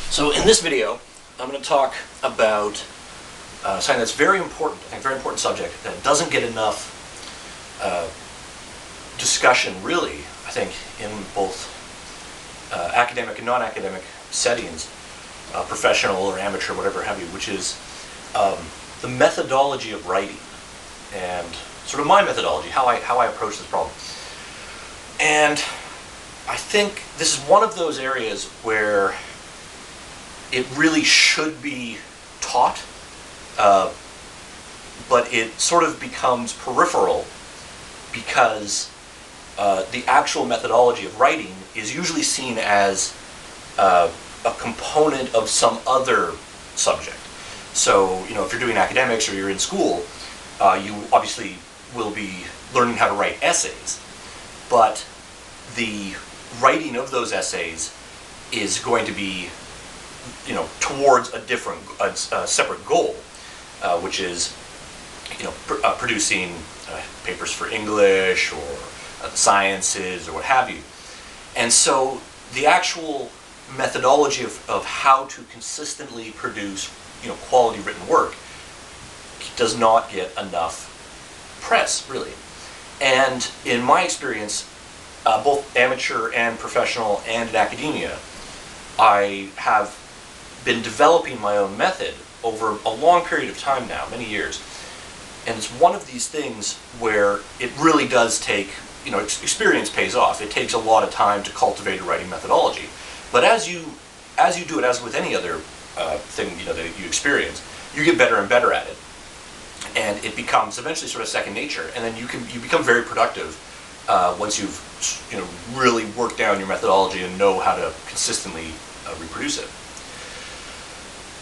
So in this video, I'm going to talk about something that's very important, I think very important subject that doesn't get enough discussion really, I think, in both academic and non-academic settings, professional or amateur, whatever have you, which is the methodology of writing and sort of my methodology, how I approach this problem. And I think this is one of those areas where it really should be taught, but it sort of becomes peripheral because the actual methodology of writing is usually seen as a component of some other subject. So, you know, if you're doing academics or you're in school, you obviously will be learning how to write essays, but the writing of those essays is going to be, you know, towards a different, separate goal, which is, you know, producing papers for English or the sciences or what have you. And so the actual methodology of how to consistently produce, you know, quality written work does not get enough press, really. And in my experience, both amateur and professional and in academia, I have been developing my own method over a long period of time now, many years. And it's one of these things where it really does take, you know, experience pays off. It takes a lot of time to cultivate a writing methodology. But as you do it, as with any other thing, you know, that you experience, you get better and better at it. And it becomes eventually sort of second nature. And then you become very productive once you've, you know, really worked down your methodology and know how to consistently reproduce it.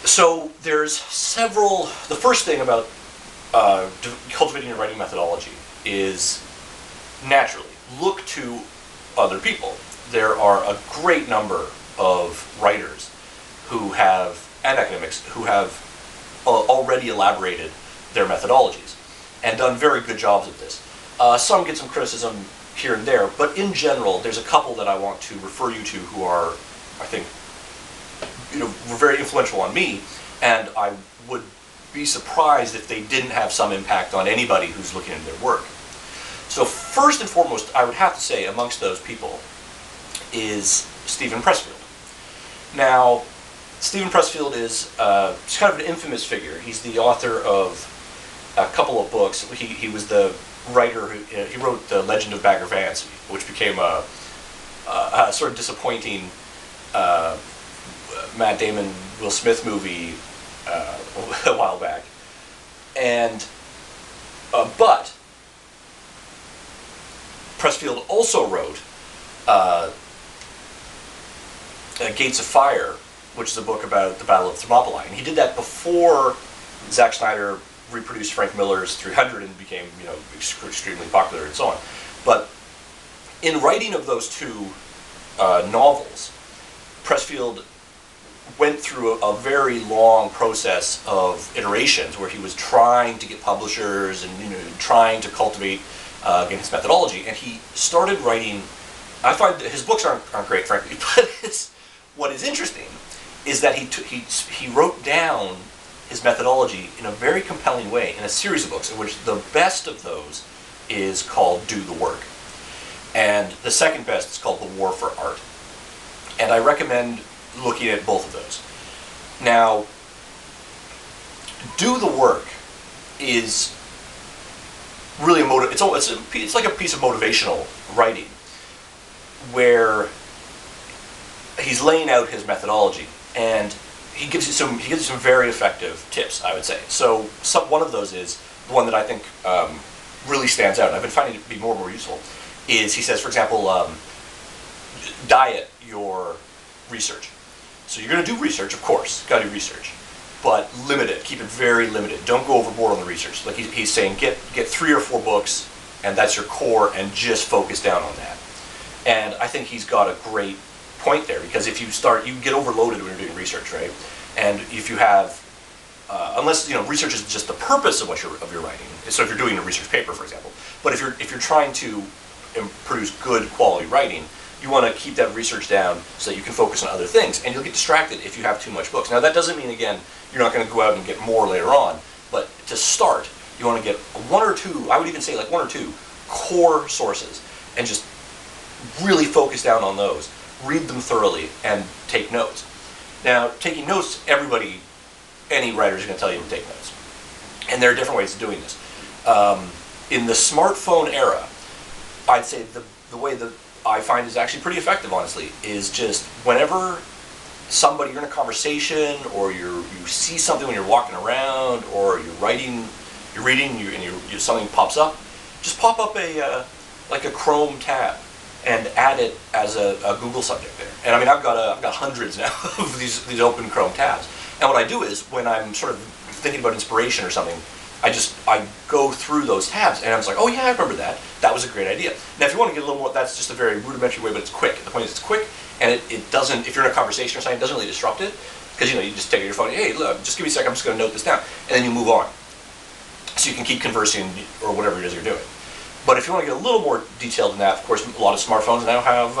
So there's several. The first thing about cultivating your writing methodology is naturally look to other people. There are a great number of writers who have, and academics, who have already elaborated their methodologies and done very good jobs of this. Some get some criticism here and there, but in general, there's a couple that I want to refer you to who are, I think, you know, were very influential on me, and I would be surprised if they didn't have some impact on anybody who's looking at their work. So first and foremost, I would have to say amongst those people is Steven Pressfield. Now, Steven Pressfield is kind of an infamous figure. He's the author of a couple of books. He was the writer who he wrote The Legend of Bagger Vance, which became a sort of disappointing Matt Damon, Will Smith movie a while back. And but Pressfield also wrote Gates of Fire, which is a book about the Battle of Thermopylae. And he did that before Zack Snyder reproduced Frank Miller's 300 and became, you know, extremely popular and so on. But in writing of those two novels, Pressfield went through a very long process of iterations where he was trying to get publishers and, you know, trying to cultivate again his methodology. And he started writing. I find that his books aren't great, frankly, but what is interesting is that he wrote down his methodology in a very compelling way in a series of books, in which the best of those is called Do the Work, and the second best is called The War for Art. And I recommend looking at both of those. Now, Do the Work is really it's like a piece of motivational writing where he's laying out his methodology, and he gives you some very effective tips, I would say. So one of those is the one that I think really stands out, and I've been finding it to be more and more useful, is he says, for example, diet your research. So you're going to do research, of course, got to do research, but limit it, keep it very limited. Don't go overboard on the research. Like he's saying, get 3 or 4 books, and that's your core, and just focus down on that. And I think he's got a great point there, because if you get overloaded when you're doing research, right? And if you have, unless, you know, research is just the purpose of your writing. So if you're doing a research paper, for example, but if you're trying to produce good quality writing, you want to keep that research down so that you can focus on other things, and you'll get distracted if you have too much books. Now that doesn't mean, again, you're not going to go out and get more later on, but to start, you want to get one or two, I would even say like one or two core sources, and just really focus down on those. Read them thoroughly and take notes. Now, taking notes, any writer is going to tell you to take notes. And there are different ways of doing this. In the smartphone era, I'd say the way that I find is actually pretty effective, honestly, is just whenever you're in a conversation, or you see something when you're walking around, or you're reading, and something pops up, just pop up like a Chrome tab and add it as a Google subject there. And I mean, I've got hundreds now of these open Chrome tabs. And what I do is, when I'm sort of thinking about inspiration or something, I go through those tabs, and I'm just like, oh yeah, I remember that. That was a great idea. Now, if you want to get a little more, that's just a very rudimentary way, but it's quick. The point is, it's quick, and it doesn't, if you're in a conversation or something, it doesn't really disrupt it, because you just take your phone, hey, look, just give me a second, I'm just going to note this down, and then you move on. So you can keep conversing, or whatever it is you're doing. But if you want to get a little more detailed than that, of course, a lot of smartphones now have,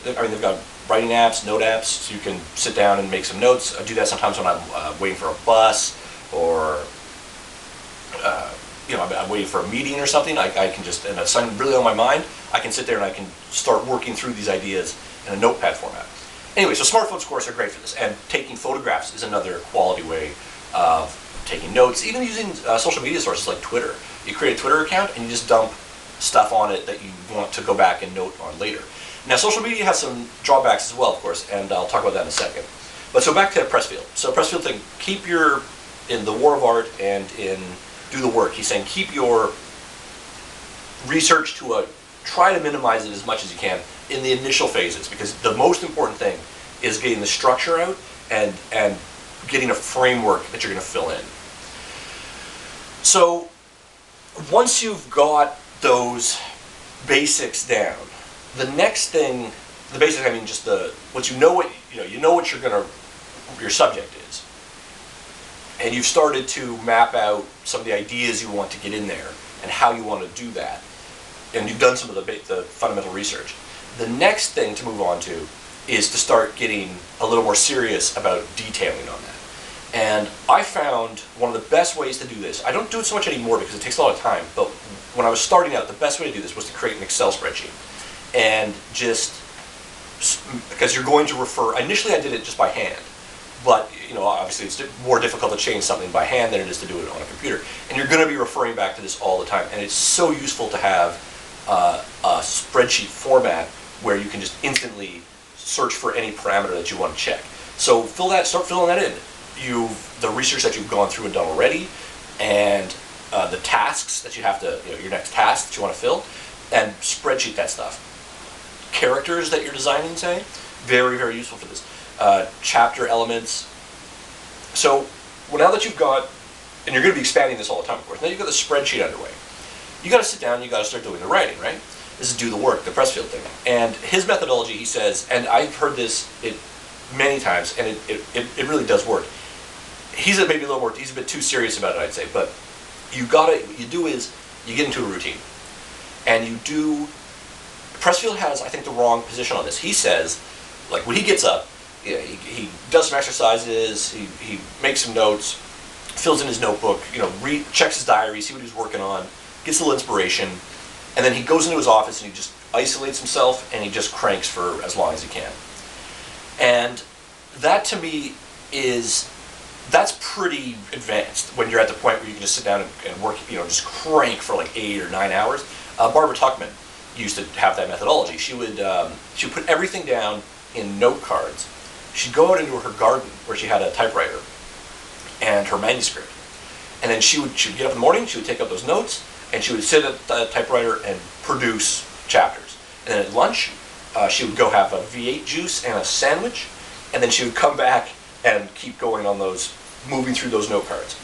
they've got writing apps, note apps, so you can sit down and make some notes. I do that sometimes when I'm waiting for a bus, or I'm waiting for a meeting or something. I can just, and it's something really on my mind, I can sit there and I can start working through these ideas in a notepad format. Anyway, so smartphones, of course, are great for this, and taking photographs is another quality way of taking notes. Even using social media sources like Twitter. You create a Twitter account and you just dump stuff on it that you want to go back and note on later. Now, social media has some drawbacks as well, of course, and I'll talk about that in a second. But so back to Pressfield. So Pressfield thing, in the war of art and in do the work, he's saying keep your research to try to minimize it as much as you can in the initial phases, because the most important thing is getting the structure out and getting a framework that you're going to fill in. So once you've got those basics down, the next thing, the basics, I mean just once you know what your subject is, and you've started to map out some of the ideas you want to get in there and how you want to do that, and you've done some of the fundamental research, the next thing to move on to is to start getting a little more serious about detailing on that. And I found one of the best ways to do this, I don't do it so much anymore because it takes a lot of time, but when I was starting out, the best way to do this was to create an Excel spreadsheet. And just, because you're going to refer, initially I did it just by hand, but obviously it's more difficult to change something by hand than it is to do it on a computer. And you're going to be referring back to this all the time, and it's so useful to have a spreadsheet format where you can just instantly search for any parameter that you want to check. So start filling that in. The research that you've gone through and done already, and the tasks that you have to, your next task that you want to fill, and spreadsheet that stuff. Characters that you're designing, say, very, very useful for this. Chapter elements. So now that you've got, and you're going to be expanding this all the time, of course, now you've got the spreadsheet underway. You got to sit down, you got to start doing the writing, right? This is do the work, the Pressfield thing. And his methodology, he says, and I've heard this many times, and it really does work. He's a bit too serious about it, I'd say, but what you do is you get into a routine, and Pressfield has, I think, the wrong position on this. He says, like, when he gets up, he does some exercises, he makes some notes, fills in his notebook, checks his diary, see what he's working on, gets a little inspiration, and then he goes into his office and he just isolates himself and he just cranks for as long as he can. And that, to me, that's pretty advanced when you're at the point where you can just sit down and work, just crank for like 8 or 9 hours. Barbara Tuchman used to have that methodology. She would put everything down in note cards. She'd go out into her garden where she had a typewriter and her manuscript. And then she would get up in the morning, she would take out those notes, and she would sit at the typewriter and produce chapters. And then at lunch, she would go have a V8 juice and a sandwich, and then she would come back and keep going on those, moving through those note cards.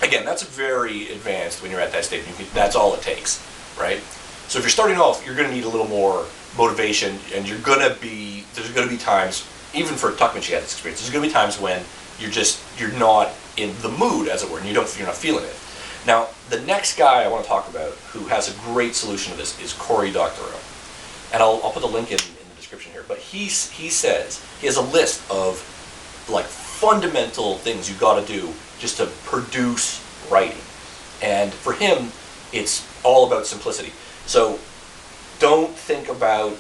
Again, that's very advanced when you're at that stage. That's all it takes, right? So if you're starting off, you're going to need a little more motivation, and there's going to be times, even for Tuchman, she had this experience, there's going to be times when you're not in the mood, as it were, and you're not feeling it. Now, the next guy I want to talk about who has a great solution to this is Cory, Doctorow. And I'll put the link in the description here, but he says, he has a list of like fundamental things you got to do just to produce writing. And for him, it's all about simplicity. So don't think about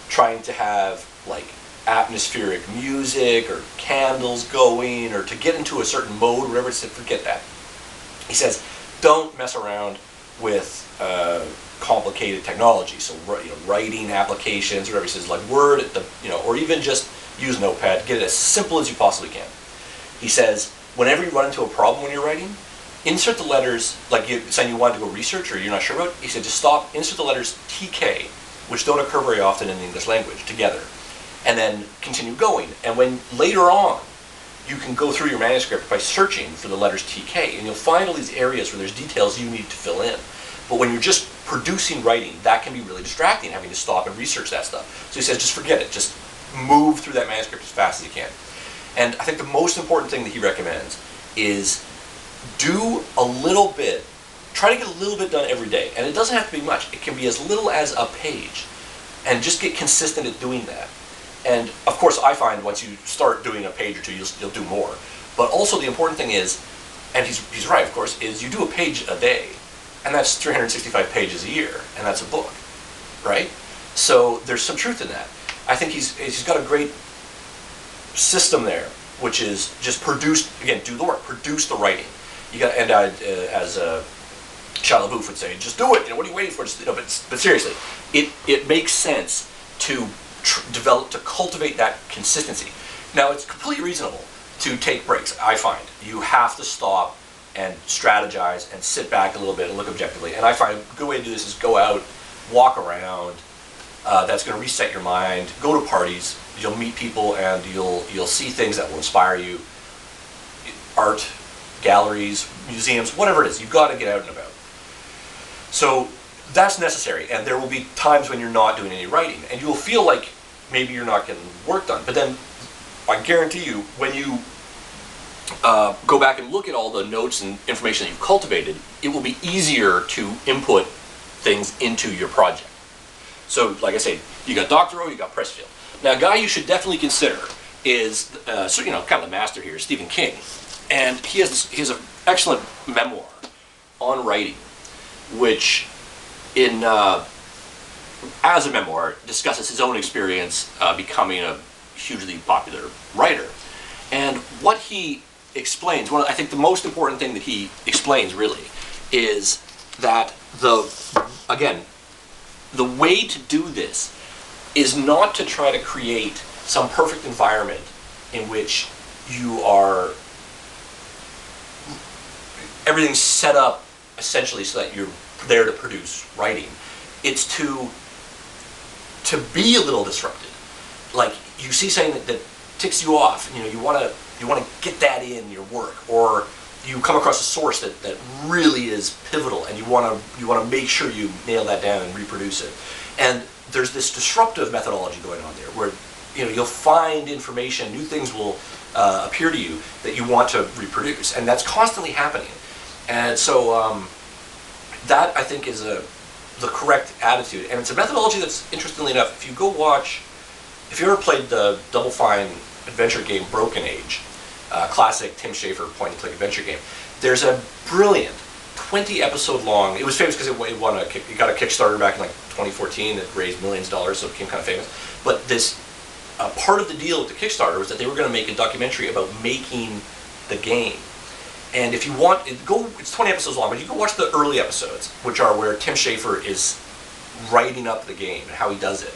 trying to have like atmospheric music or candles going or to get into a certain mode, whatever it's, forget that. He says, don't mess around with complicated technology. So writing applications, or whatever. He says, like Word, or even just use Notepad. Get it as simple as you possibly can. He says, whenever you run into a problem when you're writing, insert the letters, like you're saying you want to go research or you're not sure about, he said just stop, insert the letters TK, which don't occur very often in the English language, together, and then continue going. And when later on, you can go through your manuscript by searching for the letters TK, and you'll find all these areas where there's details you need to fill in. But when you're just producing writing, that can be really distracting, having to stop and research that stuff. So he says just forget it, just move through that manuscript as fast as you can. And I think the most important thing that he recommends is do a little bit, try to get a little bit done every day. And it doesn't have to be much. It can be as little as a page. And just get consistent at doing that. And of course, I find once you start doing a page or two, you'll do more. But also the important thing is, and he's right, of course, is you do a page a day. And that's 365 pages a year. And that's a book, right? So there's some truth in that. I think he's got a great system there, which is just produce, again, do the work, produce the writing. You got, and as Shia LaBeouf would say, just do it. What are you waiting for? Just, but seriously, it makes sense to develop, to cultivate that consistency. Now, it's completely reasonable to take breaks. I find you have to stop and strategize and sit back a little bit and look objectively. And I find a good way to do this is go out, walk around. That's going to reset your mind. Go to parties. You'll meet people and you'll see things that will inspire you. Art, galleries, museums, whatever it is. You've got to get out and about. So that's necessary. And there will be times when you're not doing any writing. And you'll feel like maybe you're not getting work done. But then I guarantee you, when you go back and look at all the notes and information that you've cultivated, it will be easier to input things into your project. So, like I said, you got Doctorow, you got Pressfield. Now, a guy you should definitely consider is, kind of the master here, Stephen King, and he has an excellent memoir on writing, which, as a memoir, discusses his own experience becoming a hugely popular writer, and what he explains. I think the most important thing that he explains really is that the way to do this is not to try to create some perfect environment in which you are, everything's set up essentially so that you're there to produce writing. It's to be a little disrupted. Like you see something that ticks you off, you want to get that in your work, or you come across a source that really is pivotal, and you want to make sure you nail that down and reproduce it. And there's this disruptive methodology going on there, where you'll find information, new things will appear to you that you want to reproduce, and that's constantly happening. And so that I think is the correct attitude, and it's a methodology that's, interestingly enough, if you ever played the Double Fine adventure game Broken Age, classic Tim Schafer point-and-click adventure game. There's a brilliant 20-episode long. It was famous because it got a Kickstarter back in like 2014 that raised millions of dollars, so it became kind of famous. But this part of the deal with the Kickstarter was that they were going to make a documentary about making the game. And if you want, it's 20 episodes long, but you can watch the early episodes, which are where Tim Schafer is writing up the game and how he does it.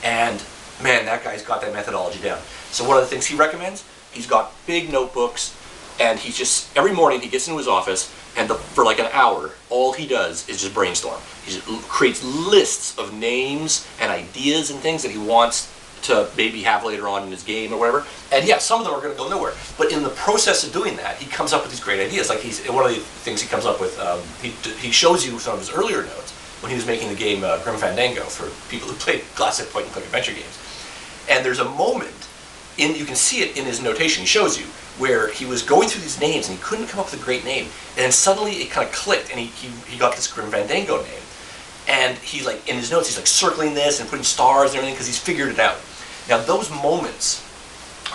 And man, that guy's got that methodology down. So one of the things he recommends, he's got big notebooks, and he's just, every morning he gets into his office, and for like an hour, all he does is just brainstorm. He just creates lists of names and ideas and things that he wants to maybe have later on in his game or whatever. And yeah, some of them are going to go nowhere. But in the process of doing that, he comes up with these great ideas. Like one of the things he comes up with, he shows you some of his earlier notes when he was making the game Grim Fandango for people who played classic point-and-click adventure games. And there's a moment, you can see it in his notation, he shows you, where he was going through these names and he couldn't come up with a great name. And then suddenly it kind of clicked and he got this Grim Fandango name. And he's like, in his notes, he's like circling this and putting stars and everything because he's figured it out. Now those moments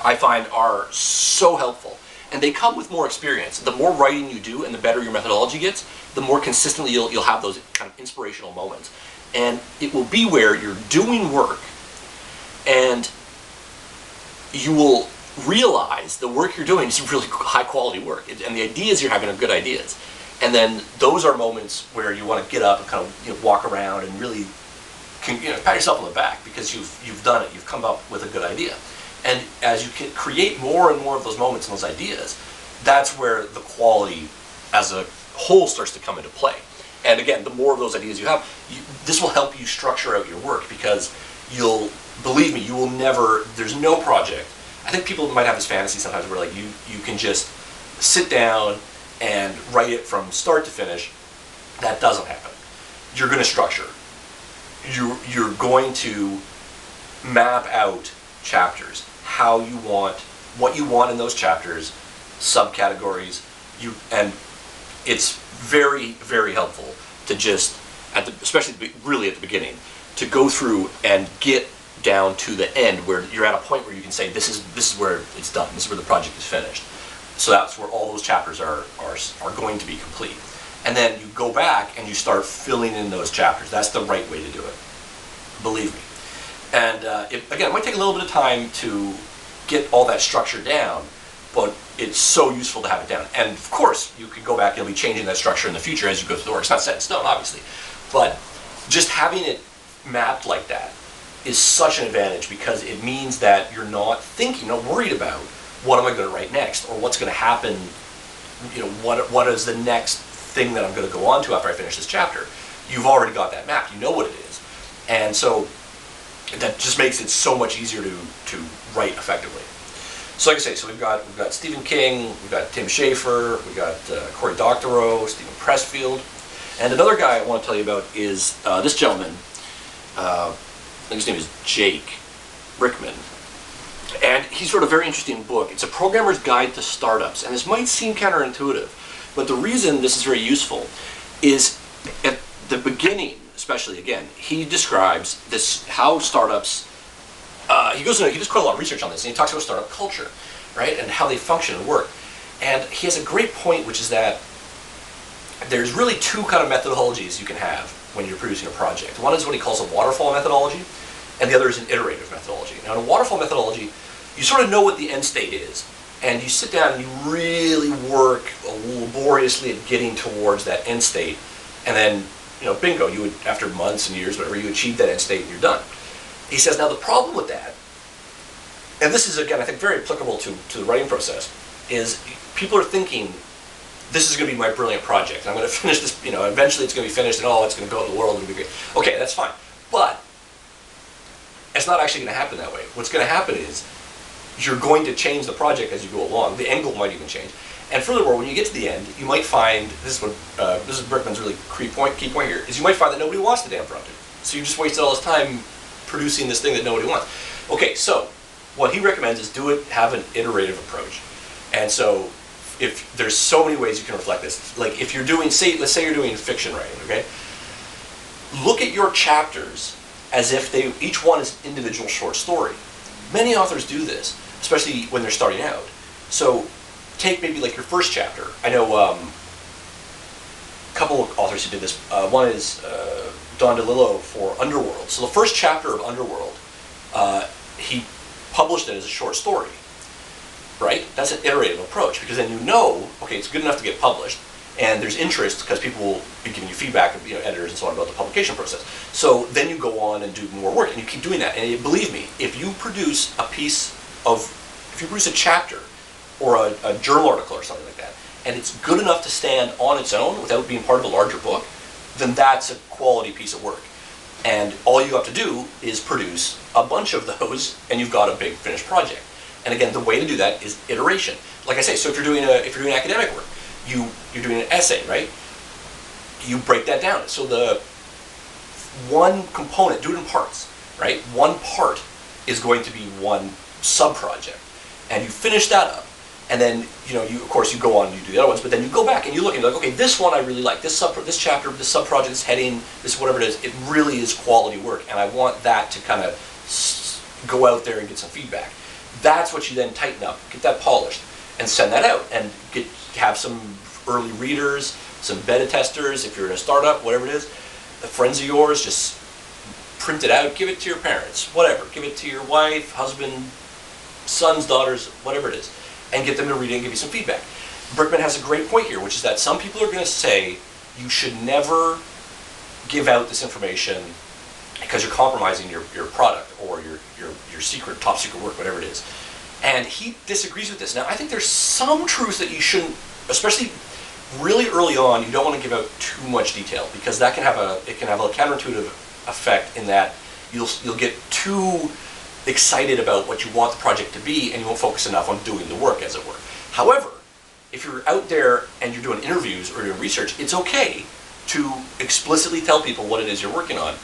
I find are so helpful, and they come with more experience. The more writing you do and the better your methodology gets, the more consistently you'll have those kind of inspirational moments. And it will be where you're doing work and you will realize the work you're doing is really high quality work, and the ideas you're having are good ideas. And then those are moments where you want to get up and kind of walk around and really pat yourself on the back because you've done it, you've come up with a good idea. And as you can create more and more of those moments and those ideas, that's where the quality as a whole starts to come into play. And again, the more of those ideas you have, this will help you structure out your work, because believe me, you will never, there's no project. I think people might have this fantasy sometimes where like you can just sit down and write it from start to finish. That doesn't happen. You're going to structure. You're going to map out chapters, how you want, what you want in those chapters, subcategories. And it's very, very helpful to just, especially really at the beginning, to go through and get down to the end where you're at a point where you can say, this is where it's done, this is where the project is finished. So that's where all those chapters are going to be complete. And then you go back and you start filling in those chapters. That's the right way to do it, believe me. And again, it might take a little bit of time to get all that structure down, but it's so useful to have it down. And of course, you could go back and you'll be changing that structure in the future as you go through the work. It's not set in stone, obviously. But just having it mapped like that is such an advantage, because it means that you're not thinking, not worried about what am I going to write next, or what's going to happen, what is the next thing that I'm going to go on to after I finish this chapter. You've already got that mapped, you know what it is. And so that just makes it so much easier to write effectively. So like I say, so we've got Stephen King, we've got Tim Schafer, we've got Cory Doctorow, Stephen Pressfield, and another guy I want to tell you about is this gentleman. I think his name is Jake Brikman, and he's wrote a very interesting book. It's a programmer's guide to startups, and this might seem counterintuitive, but the reason this is very useful is at the beginning, especially again, he describes how startups. He does quite a lot of research on this, and he talks about startup culture, right, and how they function and work. And he has a great point, which is that there's really two kind of methodologies you can have when you're producing a project. One is what he calls a waterfall methodology, and the other is an iterative methodology. Now, in a waterfall methodology, you sort of know what the end state is, and you sit down and you really work laboriously at getting towards that end state, and then, bingo, you would, after months and years, whatever, you achieve that end state and you're done. He says, now the problem with that, and this is, again, I think very applicable to the writing process, is people are thinking, this is going to be my brilliant project. I'm going to finish this, eventually it's going to be finished, and it's going to go out in the world and be great. Okay, that's fine. But it's not actually going to happen that way. What's going to happen is you're going to change the project as you go along. The end goal might even change. And furthermore, when you get to the end, you might find, this is Brikman's really key point here, is you might find that nobody wants the damn project. So you just wasted all this time producing this thing that nobody wants. Okay, so what he recommends is have an iterative approach. And so if there's so many ways you can reflect this. Like if you're doing, let's say you're doing fiction writing, okay? Look at your chapters as if each one is an individual short story. Many authors do this, especially when they're starting out. So take maybe like your first chapter. I know a couple of authors who did this. One is Don DeLillo for Underworld. So the first chapter of Underworld, he published it as a short story, right? That's an iterative approach, because then okay, it's good enough to get published, and there's interest because people will be giving you feedback, editors and so on, about the publication process. So then you go on and do more work, and you keep doing that. And believe me, if you produce a chapter or a journal article or something like that, and it's good enough to stand on its own without being part of a larger book, then that's a quality piece of work. And all you have to do is produce a bunch of those, and you've got a big finished project. And again, the way to do that is iteration. Like I say, so if you're doing academic work, you're doing an essay, right? You break that down. So the one component, do it in parts, right? One part is going to be one sub-project. And you finish that up, And then, of course, you go on and you do the other ones, but then you go back and you look and you're like, okay, this one I really like, this chapter, this sub-project, this heading, this whatever it is, it really is quality work, and I want that to kind of go out there and get some feedback. That's what you then tighten up, get that polished, and send that out, and have some early readers, some beta testers, if you're in a startup, whatever it is, friends of yours, just print it out, give it to your parents, whatever, give it to your wife, husband, sons, daughters, whatever it is, and get them to read it and give you some feedback. Brikman has a great point here, which is that some people are going to say you should never give out this information because you're compromising your product or your secret, top secret work, whatever it is. And he disagrees with this. Now, I think there's some truth that you shouldn't, especially really early on, you don't want to give out too much detail, because that can have a counterintuitive effect in that you'll get too excited about what you want the project to be, and you won't focus enough on doing the work, as it were. However, if you're out there and you're doing interviews or doing research, it's okay to explicitly tell people what it is you're working on,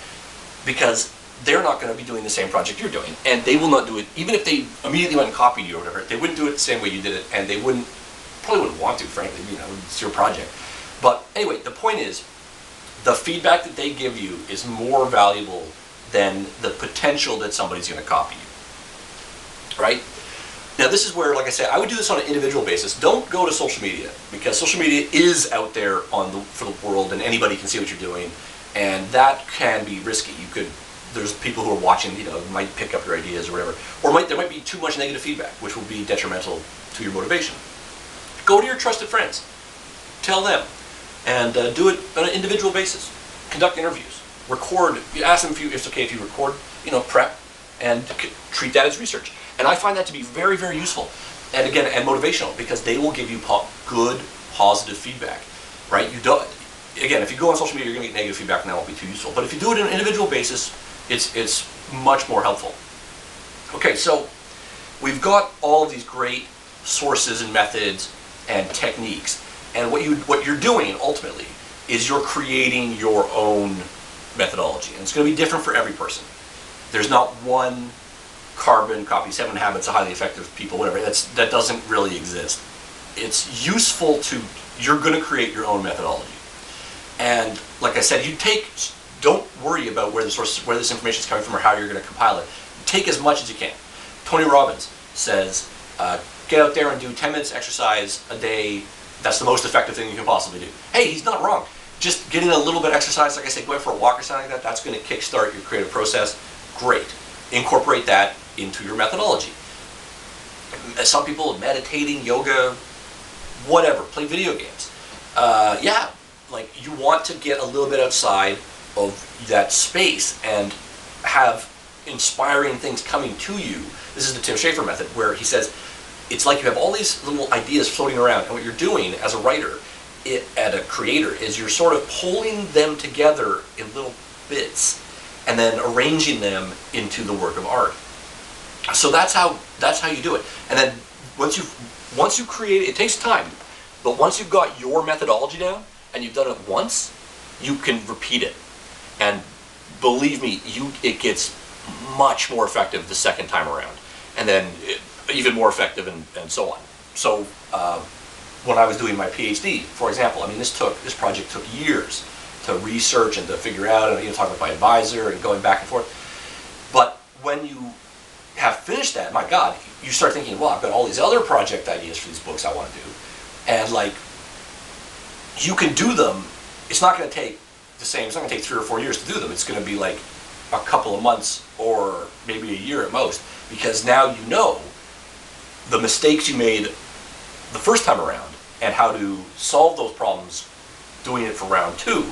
because they're not going to be doing the same project you're doing, and they will not do it, even if they immediately went and copied you or whatever, they wouldn't do it the same way you did it, and they probably wouldn't want to, frankly, it's your project. But anyway, the point is, the feedback that they give you is more valuable than the potential that somebody's going to copy you, right? Now, this is where, like I said, I would do this on an individual basis. Don't go to social media, because social media is out there for the world, and anybody can see what you're doing, and that can be risky. There's people who are watching, might pick up your ideas or whatever, or there might be too much negative feedback, which will be detrimental to your motivation. Go to your trusted friends, tell them, and do it on an individual basis. Conduct interviews. Record. You ask them if it's okay if you record, prep, and treat that as research. And I find that to be very, very useful, and again, and motivational, because they will give you good, positive feedback, right? Again, if you go on social media, you're going to get negative feedback, and that won't be too useful. But if you do it on an individual basis, it's much more helpful. Okay, so we've got all of these great sources and methods and techniques, and what you're doing ultimately is you're creating your own methodology, and it's going to be different for every person. There's not one carbon copy, 7 habits of highly effective people, whatever. That doesn't really exist. It's useful you're going to create your own methodology, and like I said, don't worry about where this information is coming from or how you're going to compile it. Take as much as you can. Tony Robbins says, get out there and do 10 minutes exercise a day. That's the most effective thing you can possibly do. Hey, he's not wrong. Just getting a little bit of exercise, like I said, going for a walk or something like that, that's going to kickstart your creative process. Great. Incorporate that into your methodology. Some people, meditating, yoga, whatever, play video games. You want to get a little bit outside of that space and have inspiring things coming to you. This is the Tim Schafer method, where he says it's like you have all these little ideas floating around, and what you're doing as a writer and a creator is you're sort of pulling them together in little bits and then arranging them into the work of art. So that's how you do it. And then once you create it, it takes time, but once you've got your methodology down and you've done it once, you can repeat it. And believe me, it gets much more effective the second time around, and then even more effective, and so on. So when I was doing my PhD, for example, this project took years to research and to figure out, and talking with my advisor and going back and forth. But when you have finished that, my God, you start thinking, well, I've got all these other project ideas for these books I want to do, and you can do them. It's not going to take the same. It's not going to take 3 or 4 years to do them. It's going to be like a couple of months or maybe a year at most, because now you know the mistakes you made the first time around and how to solve those problems doing it for round 2,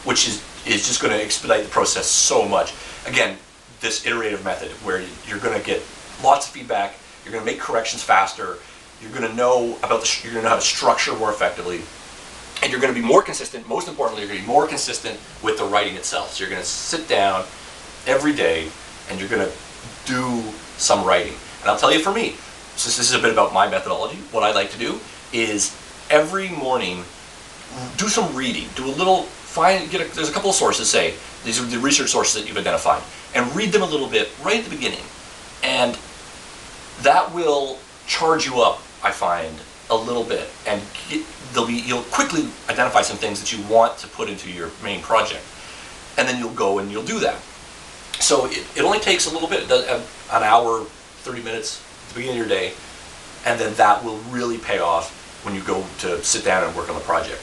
which is just going to expedite the process so much. Again, this iterative method where you're going to get lots of feedback, you're going to make corrections faster, you're going to know how to structure more effectively, and you're going to be more consistent. Most importantly, you're going to be more consistent with the writing itself. So you're going to sit down every day and you're going to do some writing. And I'll tell you, for me, since this is a bit about my methodology, what I like to do is every morning do some reading. There's a couple of sources, say, these are the research sources that you've identified, and read them a little bit right at the beginning. And that will charge you up, I find, a little bit, and you'll quickly identify some things that you want to put into your main project, and then you'll go and you'll do that. So it only takes a little bit, an hour, 30 minutes at the beginning of your day, and then that will really pay off when you go to sit down and work on the project.